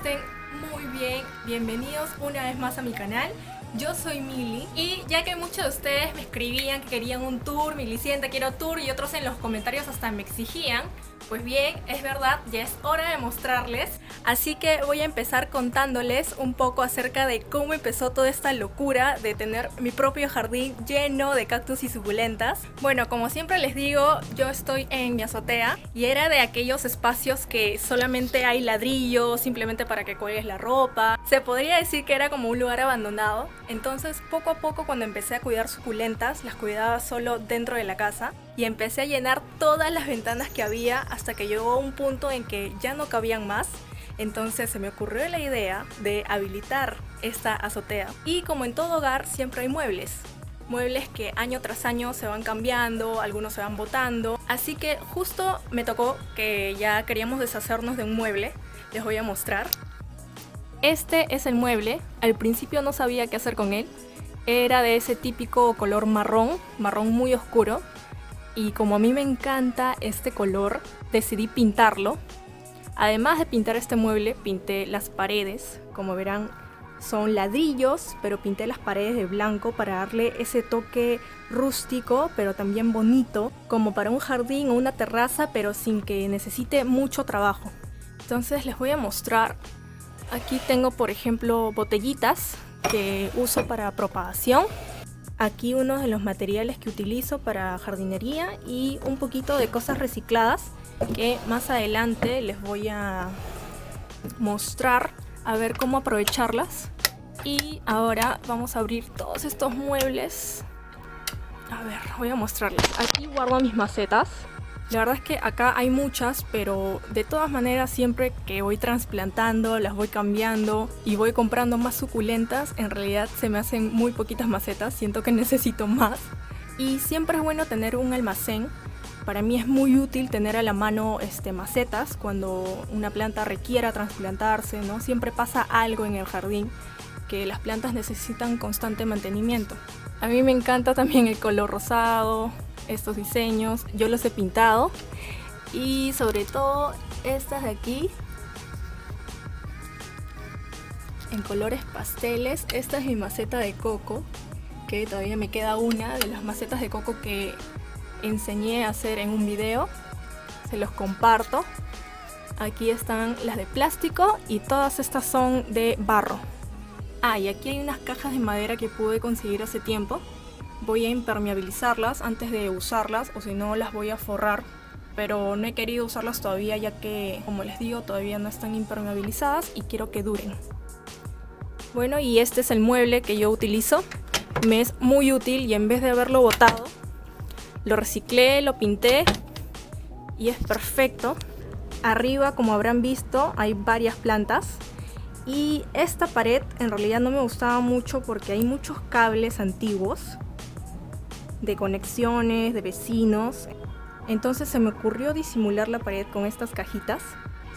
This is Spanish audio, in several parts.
estén muy bien. Bienvenidos una vez más a mi canal. Yo soy Mili y ya que muchos de ustedes me escribían que querían un tour, Milicienta quiero tour, y otros en los comentarios hasta me exigían, pues bien, es verdad, ya es hora de mostrarles. Así que voy a empezar contándoles un poco acerca de cómo empezó toda esta locura de tener mi propio jardín lleno de cactus y suculentas. Bueno, como siempre les digo, yo estoy en mi azotea y era de aquellos espacios que solamente hay ladrillos, simplemente para que cuelgues la ropa. Se podría decir que era como un lugar abandonado. Entonces, poco a poco, cuando empecé a cuidar suculentas, las cuidaba solo dentro de la casa y empecé a llenar todas las ventanas que había hasta que llegó un punto en que ya no cabían más. Entonces se me ocurrió la idea de habilitar esta azotea. Y como en todo hogar siempre hay muebles que año tras año se van cambiando, algunos se van botando. Así que justo me tocó que ya queríamos deshacernos de un mueble. Les voy a mostrar. Este es el mueble. Al principio no sabía qué hacer con él. Era de ese típico color marrón muy oscuro. Y como a mí me encanta este color, decidí pintarlo. Además de pintar este mueble, pinté las paredes. Como verán, son ladrillos, pero pinté las paredes de blanco para darle ese toque rústico, pero también bonito, como para un jardín o una terraza, pero sin que necesite mucho trabajo. Entonces les voy a mostrar. Aquí tengo, por ejemplo, botellitas que uso para propagación. Aquí uno de los materiales que utilizo para jardinería y un poquito de cosas recicladas que más adelante les voy a mostrar a ver cómo aprovecharlas. Y ahora vamos a abrir todos estos muebles. A ver, voy a mostrarles. Aquí guardo mis macetas. La verdad es que acá hay muchas, pero de todas maneras siempre que voy trasplantando, las voy cambiando y voy comprando más suculentas, en realidad se me hacen muy poquitas macetas, siento que necesito más. Y siempre es bueno tener un almacén. Para mí es muy útil tener a la mano macetas cuando una planta requiera trasplantarse, ¿no? Siempre pasa algo en el jardín que las plantas necesitan constante mantenimiento. A mí me encanta también el color rosado, estos diseños, yo los he pintado y sobre todo estas de aquí en colores pasteles. Esta es mi maceta de coco, que todavía me queda una de las macetas de coco que enseñé a hacer en un video, se los comparto. Aquí están las de plástico y todas estas son de barro. Y aquí hay unas cajas de madera que pude conseguir hace tiempo. Voy a impermeabilizarlas antes de usarlas, o si no las voy a forrar, pero no he querido usarlas todavía ya que, como les digo, todavía no están impermeabilizadas y quiero que duren. Bueno, y este es el mueble que yo utilizo. Me es muy útil y en vez de haberlo botado, lo reciclé, lo pinté y es perfecto. Arriba, como habrán visto, hay varias plantas. Y esta pared en realidad no me gustaba mucho porque hay muchos cables antiguos de conexiones, de vecinos. Entonces se me ocurrió disimular la pared con estas cajitas.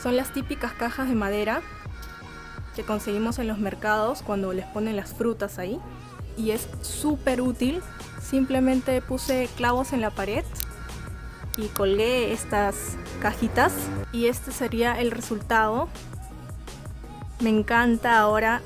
Son las típicas cajas de madera que conseguimos en los mercados cuando les ponen las frutas ahí. Y es súper útil. Simplemente puse clavos en la pared y colgué estas cajitas. Y este sería el resultado. Me encanta ahora.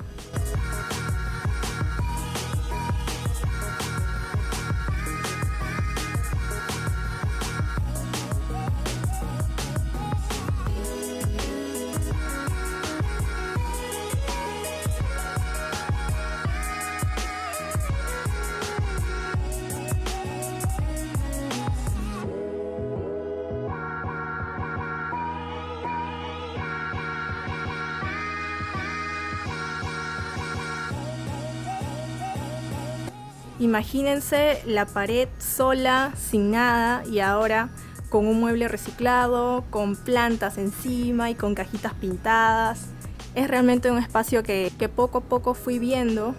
Imagínense la pared sola, sin nada, y ahora con un mueble reciclado, con plantas encima y con cajitas pintadas. Es realmente un espacio que poco a poco fui viendo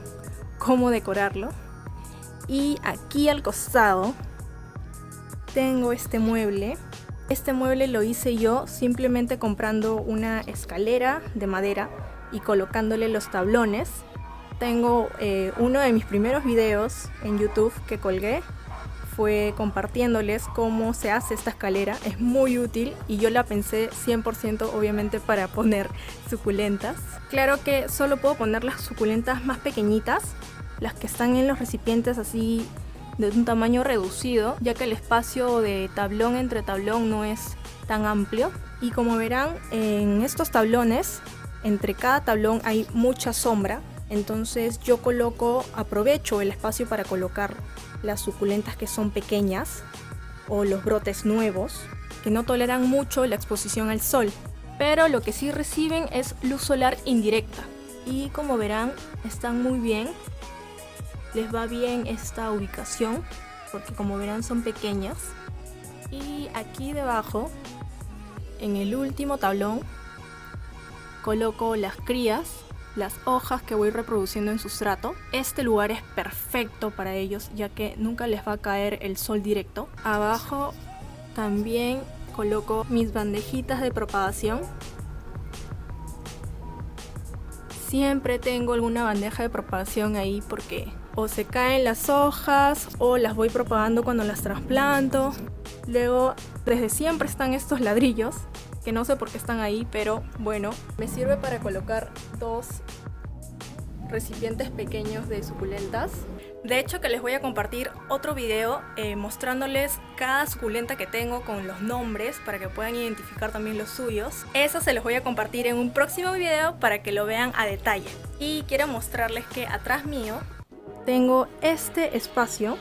cómo decorarlo. Y aquí al costado tengo este mueble. Este mueble lo hice yo simplemente comprando una escalera de madera y colocándole los tablones. Tengo uno de mis primeros videos en YouTube que colgué fue compartiéndoles cómo se hace esta escalera. Es muy útil y yo la pensé 100% obviamente para poner suculentas. Claro que solo puedo poner las suculentas más pequeñitas, las que están en los recipientes así de un tamaño reducido, ya que el espacio de tablón entre tablón no es tan amplio. Y como verán, en estos tablones, entre cada tablón hay mucha sombra, entonces yo aprovecho el espacio para colocar las suculentas que son pequeñas o los brotes nuevos, que no toleran mucho la exposición al sol, pero lo que sí reciben es luz solar indirecta. Y como verán, están muy bien, les va bien esta ubicación, porque como verán son pequeñas. Y aquí debajo, en el último tablón, coloco las crías, las hojas que voy reproduciendo en sustrato. Este lugar es perfecto para ellos, ya que nunca les va a caer el sol directo. Abajo también coloco mis bandejitas de propagación. Siempre tengo alguna bandeja de propagación ahí porque o se caen las hojas o las voy propagando cuando las trasplanto. Luego, desde siempre están estos ladrillos, que no sé por qué están ahí, pero bueno, me sirve para colocar 2 recipientes pequeños de suculentas. De hecho, que les voy a compartir otro video mostrándoles cada suculenta que tengo con los nombres para que puedan identificar también los suyos. Eso se los voy a compartir en un próximo video para que lo vean a detalle. Y quiero mostrarles que atrás mío tengo este espacio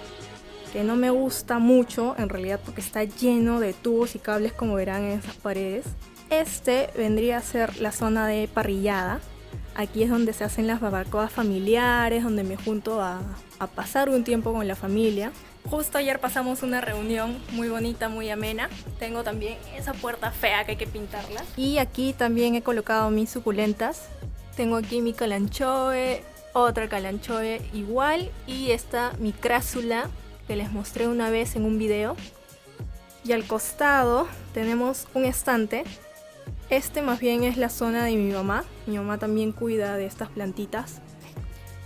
que no me gusta mucho en realidad porque está lleno de tubos y cables, como verán en esas paredes. Este vendría a ser la zona de parrillada. Aquí es donde se hacen las barbacoas familiares, donde me junto a pasar un tiempo con la familia. Justo ayer pasamos una reunión muy bonita, muy amena. Tengo también esa puerta fea que hay que pintarla. Y aquí también he colocado mis suculentas. Tengo aquí mi calanchoe, otra calanchoe igual, y esta mi crásula que les mostré una vez en un video. Y al costado tenemos un estante. Este más bien es la zona de mi mamá. Mi mamá también cuida de estas plantitas.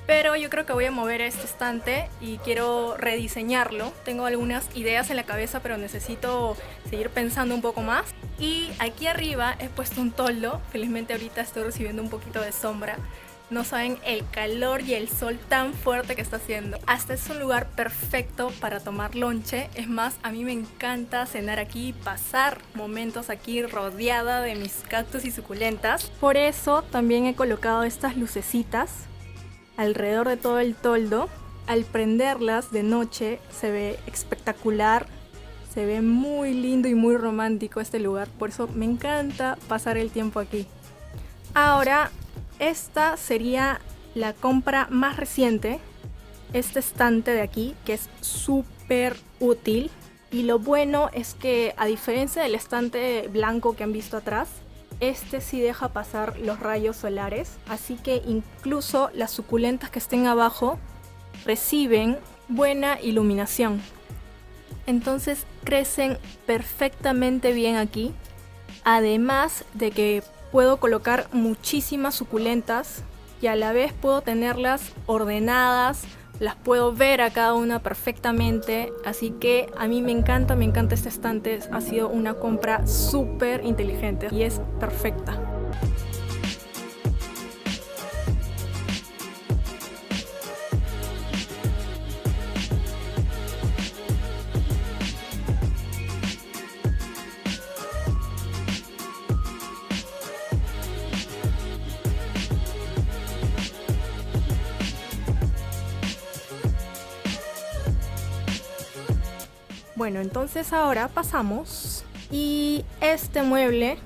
Pero yo creo que voy a mover este estante y quiero rediseñarlo. Tengo algunas ideas en la cabeza, pero necesito seguir pensando un poco más. Y aquí arriba he puesto un toldo. Felizmente ahorita estoy recibiendo un poquito de sombra. No saben el calor y el sol tan fuerte que está haciendo. Hasta es un lugar perfecto para tomar lonche. Es más, a mí me encanta cenar aquí y pasar momentos aquí rodeada de mis cactus y suculentas. Por eso también he colocado estas lucecitas alrededor de todo el toldo. Al prenderlas de noche se ve espectacular. Se ve muy lindo y muy romántico este lugar. Por eso me encanta pasar el tiempo aquí. Ahora, esta sería la compra más reciente, este estante de aquí, que es súper útil. Y lo bueno es que, a diferencia del estante blanco que han visto atrás, este sí deja pasar los rayos solares, así que incluso las suculentas que estén abajo reciben buena iluminación. Entonces crecen perfectamente bien aquí, además de que puedo colocar muchísimas suculentas y a la vez puedo tenerlas ordenadas, las puedo ver a cada una perfectamente, así que a mí me encanta este estante. Ha sido una compra súper inteligente y es perfecta. Bueno, entonces ahora pasamos, y este mueble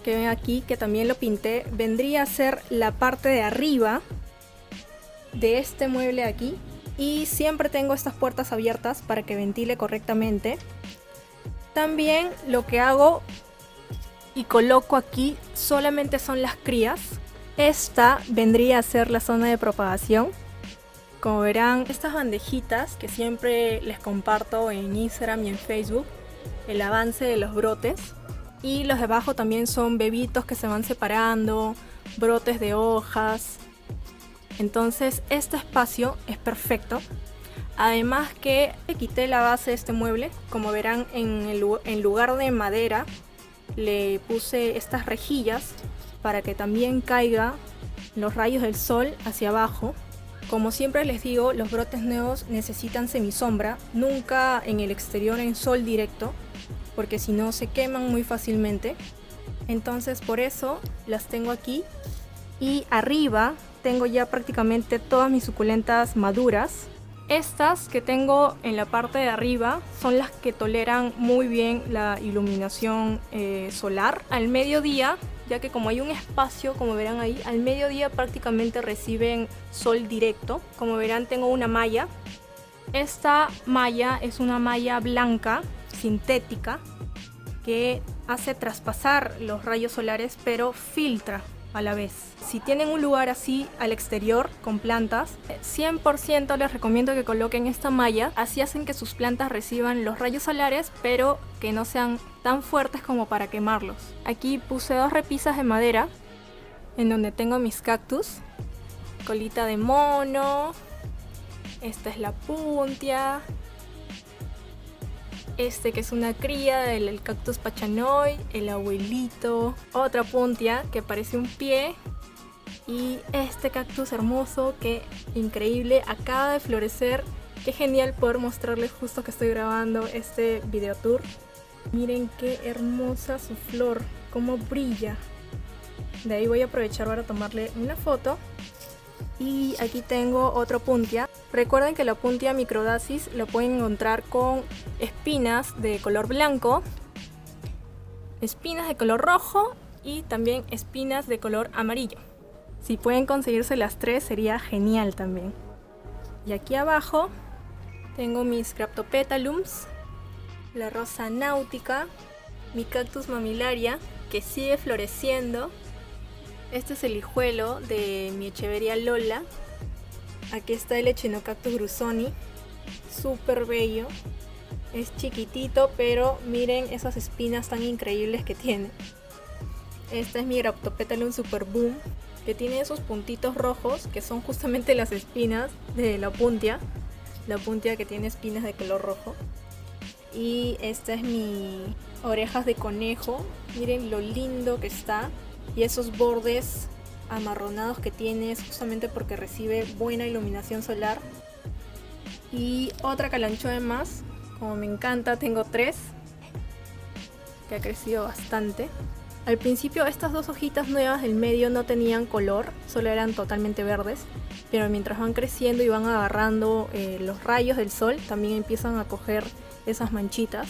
que ven aquí, que también lo pinté, vendría a ser la parte de arriba de este mueble aquí, y siempre tengo estas puertas abiertas para que ventile correctamente. También lo que hago y coloco aquí solamente son las crías. Esta vendría a ser la zona de propagación. Como verán, estas bandejitas que siempre les comparto en Instagram y en Facebook, el avance de los brotes. Y los de abajo también son bebitos que se van separando, brotes de hojas. Entonces este espacio es perfecto. Además que le quité la base de este mueble. Como verán, en lugar de madera le puse estas rejillas para que también caiga los rayos del sol hacia abajo. Como siempre les digo, los brotes nuevos necesitan semisombra, nunca en el exterior en sol directo, porque si no se queman muy fácilmente. Entonces por eso las tengo aquí. Y arriba tengo ya prácticamente todas mis suculentas maduras. Estas que tengo en la parte de arriba son las que toleran muy bien la iluminación solar al mediodía, ya que como hay un espacio, como verán ahí, al mediodía prácticamente reciben sol directo. Como verán, tengo una malla. Esta malla es una malla blanca sintética que hace traspasar los rayos solares, pero filtra a la vez. Si tienen un lugar así al exterior con plantas, 100% les recomiendo que coloquen esta malla. Así hacen que sus plantas reciban los rayos solares, pero que no sean tan fuertes como para quemarlos. Aquí puse 2 repisas de madera en donde tengo mis cactus. Colita de mono, esta es la puntia, este que es una cría del cactus pachanoy, el abuelito, otra puntia que parece un pie, y este cactus hermoso que increíble, acaba de florecer. Qué genial poder mostrarles justo que estoy grabando este video tour. Miren qué hermosa su flor, cómo brilla. De ahí voy a aprovechar para tomarle una foto. Y aquí tengo otro puntia. Recuerden que la puntia microdasis lo pueden encontrar con espinas de color blanco, espinas de color rojo y también espinas de color amarillo. Si pueden conseguirse las 3 sería genial también. Y aquí abajo tengo mis Cryptopetalums, la rosa náutica, mi cactus mamilaria que sigue floreciendo. Este es el hijuelo de mi Echeveria Lola. Aquí está el Echinocactus grusoni, súper bello. Es chiquitito, pero miren esas espinas tan increíbles que tiene. Esta es mi Graptopetalum Super Boom, que tiene esos puntitos rojos que son justamente las espinas de la puntia. La puntia que tiene espinas de color rojo. Y esta es mi orejas de conejo. Miren lo lindo que está. Y esos bordes amarronados que tiene es justamente porque recibe buena iluminación solar. Y otra calanchoe más, como me encanta, tengo 3 que ha crecido bastante. Al principio estas 2 hojitas nuevas del medio no tenían color, solo eran totalmente verdes, pero mientras van creciendo y van agarrando los rayos del sol, también empiezan a coger esas manchitas.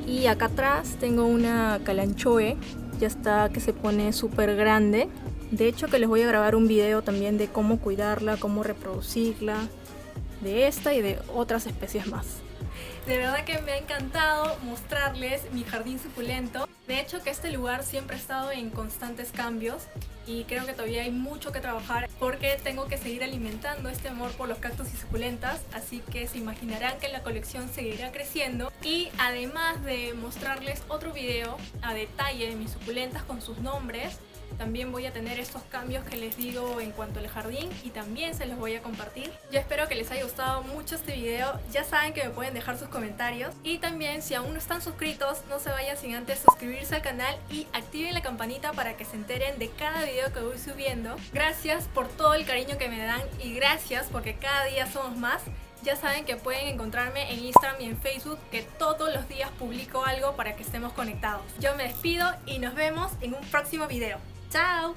Y acá atrás tengo una calanchoe, ya está, que se pone súper grande. De hecho que les voy a grabar un video también de cómo cuidarla, cómo reproducirla, de esta y de otras especies más. De verdad que me ha encantado mostrarles mi jardín suculento. De hecho que este lugar siempre ha estado en constantes cambios y creo que todavía hay mucho que trabajar porque tengo que seguir alimentando este amor por los cactus y suculentas, así que se imaginarán que la colección seguirá creciendo. Y además de mostrarles otro video a detalle de mis suculentas con sus nombres, también voy a tener estos cambios que les digo en cuanto al jardín y también se los voy a compartir. Yo espero que les haya gustado mucho este video. Ya saben que me pueden dejar sus comentarios y también si aún no están suscritos, no se vayan sin antes suscribirse al canal y activen la campanita para que se enteren de cada video que voy subiendo. Gracias por todo el cariño que me dan y gracias porque cada día somos más. Ya saben que pueden encontrarme en Instagram y en Facebook, que todos los días publico algo para que estemos conectados. Yo me despido y nos vemos en un próximo video. ¡Chao!